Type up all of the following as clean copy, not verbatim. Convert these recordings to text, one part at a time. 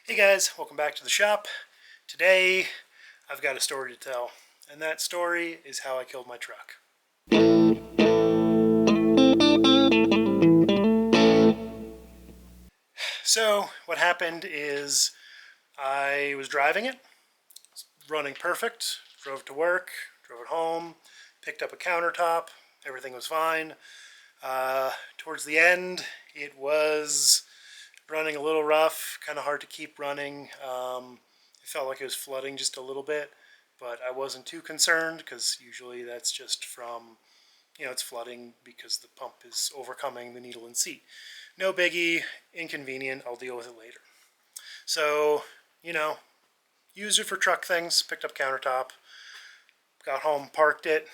Hey guys, welcome back to the shop. Today I've got a story to tell, and that story is how I killed my truck. So what happened is I was driving it, running perfect, drove it to work, drove it home, picked up a countertop, everything was fine. Towards the end it was running a little rough, kind of hard to keep running. It felt like it was flooding just a little bit, but I wasn't too concerned because usually that's just from, it's flooding because the pump is overcoming the needle and seat. No biggie, inconvenient, I'll deal with it later. So, used it for truck things, picked up countertop, got home, parked it,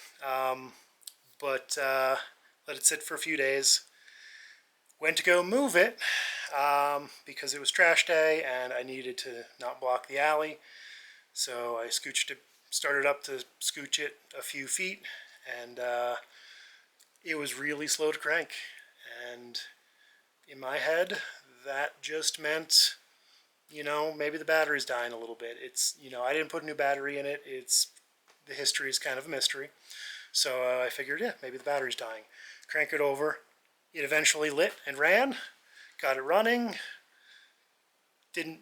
but let it sit for a few days. Went to go move it because it was trash day and I needed to not block the alley. So I started up to scooch it a few feet, and it was really slow to crank. And in my head, that just meant, maybe the battery's dying a little bit. I didn't put a new battery in it. The history is kind of a mystery. So I figured, yeah, maybe the battery's dying. Crank it over. It eventually lit and ran. Got it running.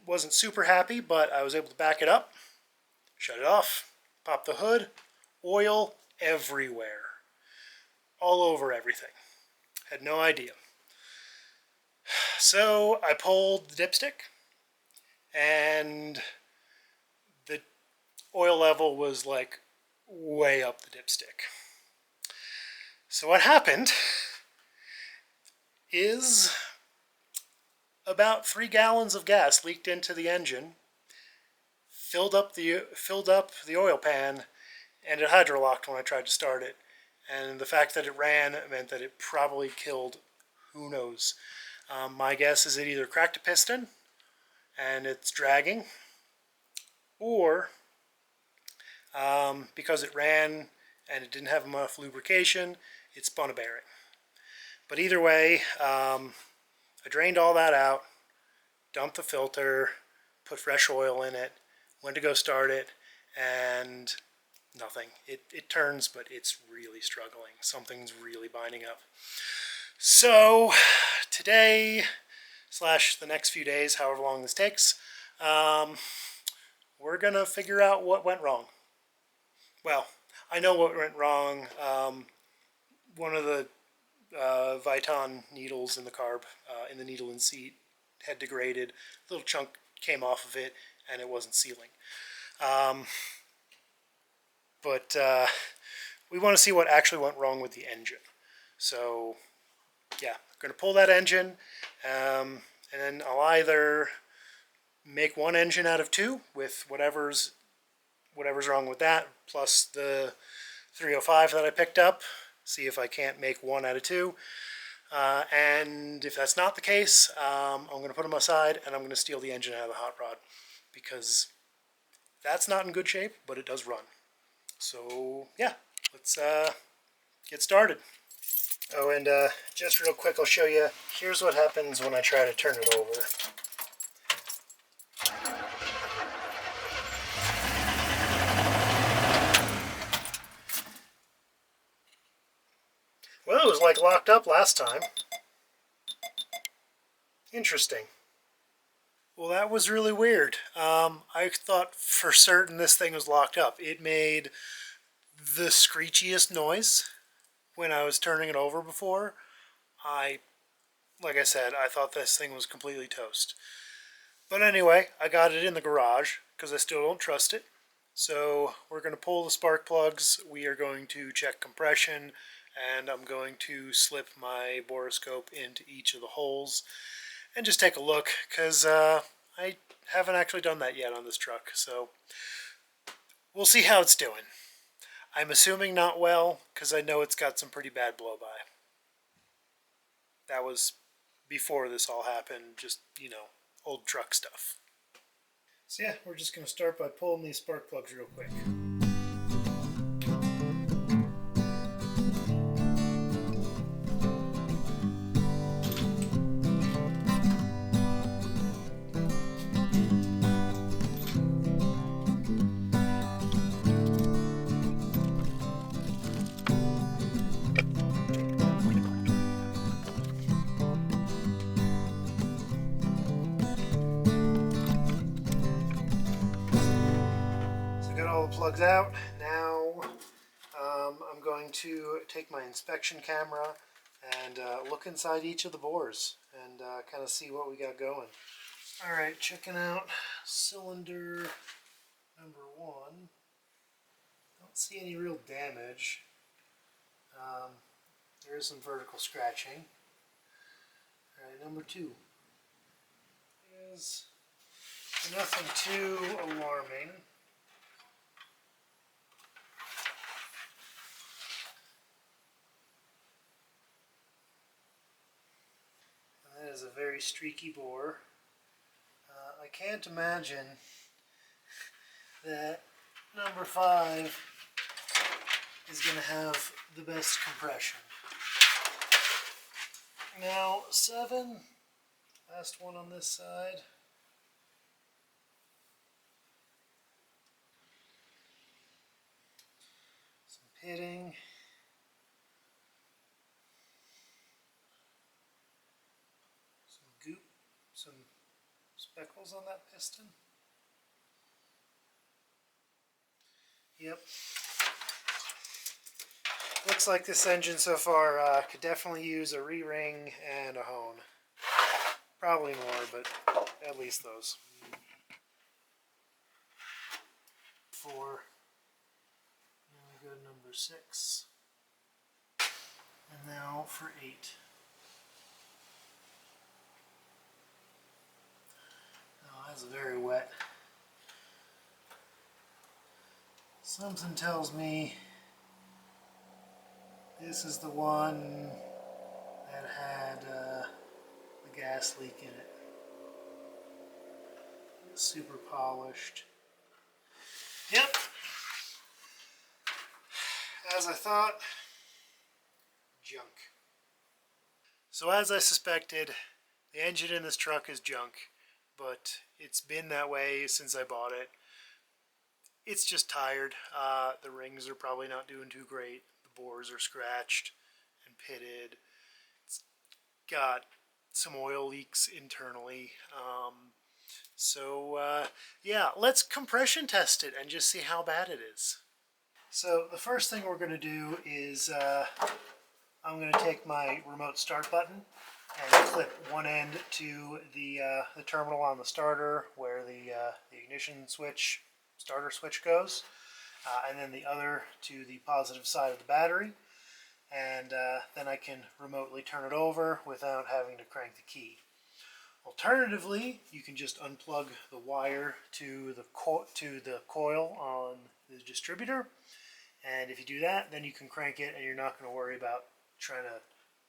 Wasn't super happy, but I was able to back it up, shut it off, pop the hood, oil everywhere, all over everything. Had no idea. So I pulled the dipstick, and the oil level was like way up the dipstick. So what happened is about 3 gallons of gas leaked into the engine, filled up the oil pan, and it hydrolocked when I tried to start it. And the fact that it ran meant that it probably killed, who knows. My guess is it either cracked a piston and it's dragging, or because it ran and it didn't have enough lubrication, it spun a bearing. But either way, I drained all that out, dumped the filter, put fresh oil in it, went to go start it, and nothing. It turns, but it's really struggling. Something's really binding up. So today, / the next few days, however long this takes, we're going to figure out what went wrong. Well, I know what went wrong. One of the Viton needles in the carb, in the needle and seat, had degraded. A little chunk came off of it, and it wasn't sealing. But we want to see what actually went wrong with the engine. So, yeah, I'm going to pull that engine, and then I'll either make one engine out of 2 with whatever's wrong with that, plus the 305 that I picked up. See if I can't make 1 out of 2. And if that's not the case, I'm going to put them aside and I'm going to steal the engine out of the hot rod, because that's not in good shape, but it does run. So yeah, let's get started. Oh, and just real quick, I'll show you. Here's what happens when I try to turn it over. Well, it was like locked up last time. Interesting. Well, that was really weird. I thought for certain this thing was locked up. It made the screechiest noise when I was turning it over before. Like I said, I thought this thing was completely toast. But anyway, I got it in the garage because I still don't trust it. So we're going to pull the spark plugs. We are going to check compression, and I'm going to slip my borescope into each of the holes and just take a look, because I haven't actually done that yet on this truck. So we'll see how it's doing. I'm assuming not well, because I know it's got some pretty bad blow-by. That was before this all happened, just, old truck stuff. So yeah, we're just going to start by pulling these spark plugs real quick. plugs out. Now I'm going to take my inspection camera and look inside each of the bores and kind of see what we got going. Alright, checking out cylinder number 1. Don't see any real damage. There is some vertical scratching. Alright, number 2 is nothing too alarming. That is a very streaky bore. I can't imagine that number 5 is going to have the best compression. Now 7, last one on this side. Some pitting. Some goop, some speckles on that piston. Yep. Looks like this engine so far could definitely use a re-ring and a hone. Probably more, but at least those. 4. Now we go to number 6. And now for 8. Oh, that's very wet. Something tells me this is the one that had the gas leak in it. It's super polished. Yep. As I thought, junk. So as I suspected, the engine in this truck is junk, but it's been that way since I bought it. It's just tired. The rings are probably not doing too great. The bores are scratched and pitted. It's got some oil leaks internally. Yeah, let's compression test it and just see how bad it is. So the first thing we're going to do is I'm going to take my remote start button and clip one end to the terminal on the starter where the ignition switch, starter switch goes, and then the other to the positive side of the battery, and then I can remotely turn it over without having to crank the key. Alternatively, you can just unplug the wire to the coil on the distributor, and if you do that, then you can crank it and you're not going to worry about trying to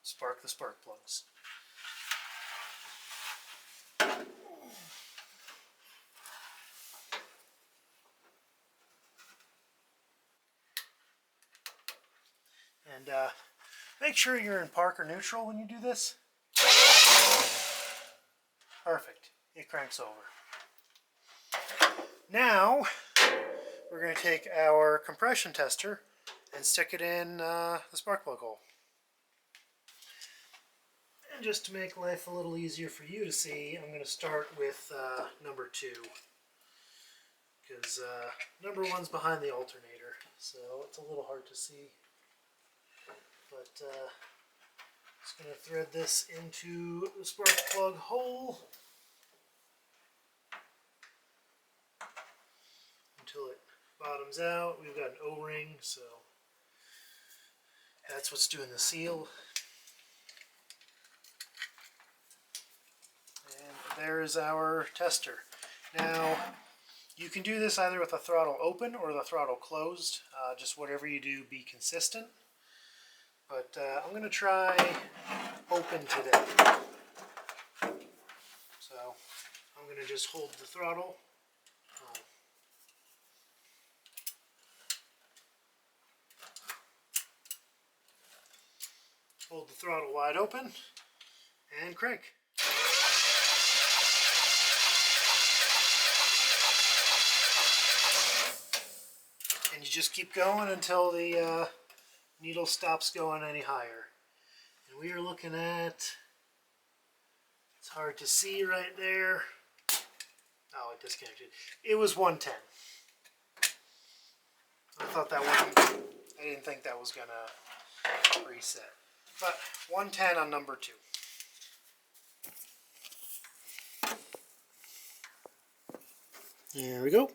spark the spark plugs. And make sure you're in park or neutral when you do this. Perfect. It cranks over. Now, we're going to take our compression tester and stick it in the spark plug hole. And just to make life a little easier for you to see, I'm going to start with number 2. Because number 1's behind the alternator, so it's a little hard to see. But just going to thread this into the spark plug hole until it bottoms out. We've got an O-ring, so that's what's doing the seal. And there is our tester. Now, you can do this either with the throttle open or the throttle closed. Just whatever you do, be consistent. But I'm going to try open today. So I'm going to just hold the throttle. Hold the throttle wide open and crank. And you just keep going until the needle stops going any higher. And we are looking at, it's hard to see right there. Oh, it disconnected. It was 110. I thought that one, I didn't think that was going to reset. But 110 on number 2. There we go.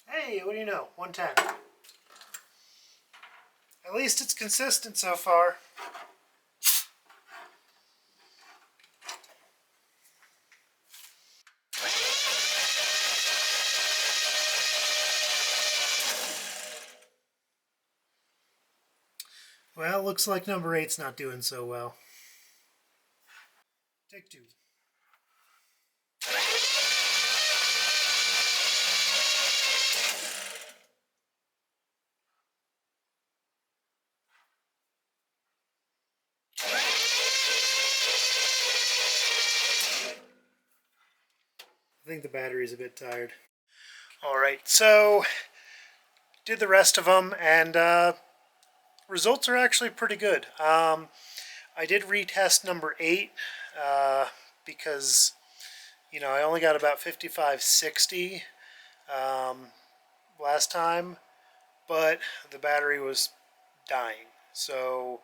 Hey, what do you know? 110. At least it's consistent so far. Well, looks like number 8's not doing so well. Take 2. I think the battery's a bit tired. Alright, so did the rest of them, and results are actually pretty good. I did retest number 8 because, you know, I only got about 55, 60 last time, but the battery was dying. So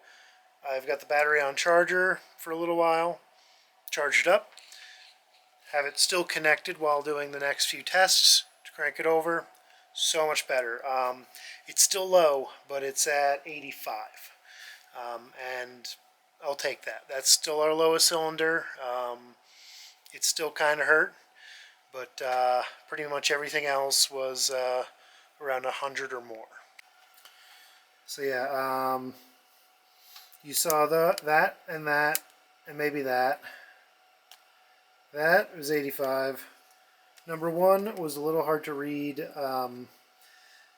I've got the battery on charger for a little while, charge it up, have it still connected while doing the next few tests to crank it over. So much better. It's still low, but it's at 85. And I'll take that. That's still our lowest cylinder. It still kind of hurt, but pretty much everything else was around 100 or more. So yeah, you saw that, and maybe that. That was 85. Number 1 was a little hard to read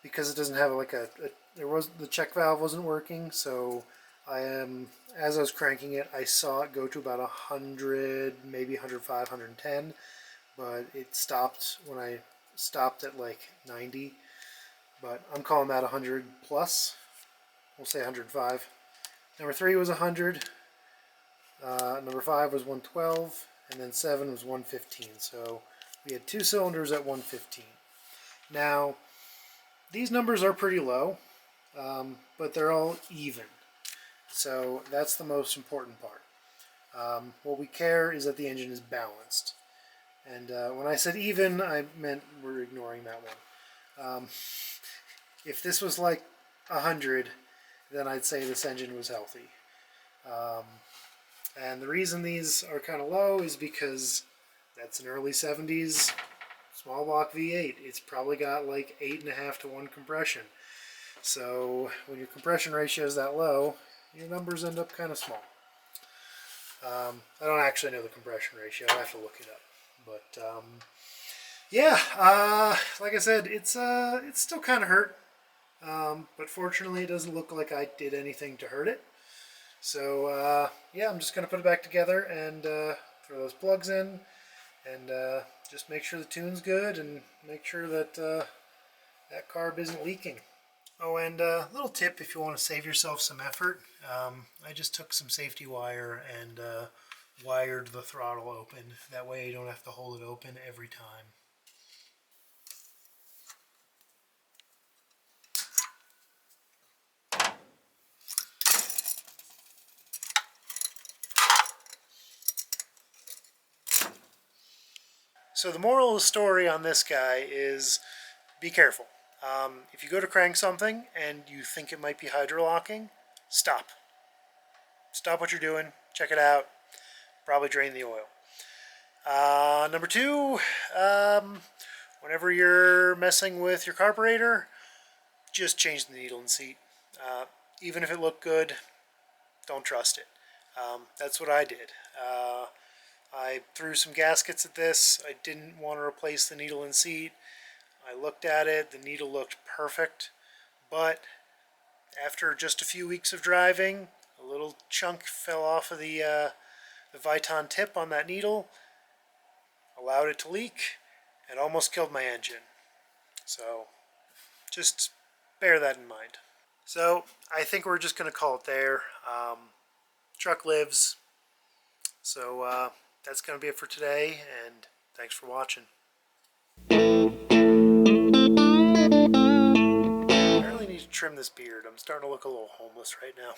because it doesn't have like the check valve wasn't working, so as I was cranking it, I saw it go to about 100, maybe 105, 110, but it stopped when I stopped at like 90. But I'm calling that 100 plus. We'll say 105. Number 3 was 100. Number 5 was 112, and then 7 was 115. So we had 2 cylinders at 115. Now, these numbers are pretty low, but they're all even. So that's the most important part. What we care is that the engine is balanced. And when I said even, I meant we're ignoring that one. If this was like 100, then I'd say this engine was healthy. And the reason these are kind of low is because that's an early 70s small block V8. It's probably got like 8.5 to 1 compression. So when your compression ratio is that low, your numbers end up kind of small. I don't actually know the compression ratio. I have to look it up. But yeah, like I said, it's still kind of hurt. But fortunately, it doesn't look like I did anything to hurt it. So yeah, I'm just going to put it back together and throw those plugs in and just make sure the tune's good and make sure that that carb isn't leaking. Oh, and a little tip if you want to save yourself some effort. I just took some safety wire and wired the throttle open. That way you don't have to hold it open every time. So the moral of the story on this guy is be careful. If you go to crank something and you think it might be hydrolocking, stop. Stop what you're doing, check it out, probably drain the oil. Number 2, whenever you're messing with your carburetor, just change the needle and seat. Even if it looked good, don't trust it. That's what I did. I threw some gaskets at this. I didn't want to replace the needle and seat. I looked at it. The needle looked perfect. But after just a few weeks of driving, a little chunk fell off of the Viton tip on that needle, allowed it to leak, and almost killed my engine. So just bear that in mind. So I think we're just going to call it there. Truck lives. So that's going to be it for today, and thanks for watching. I really need to trim this beard. I'm starting to look a little homeless right now.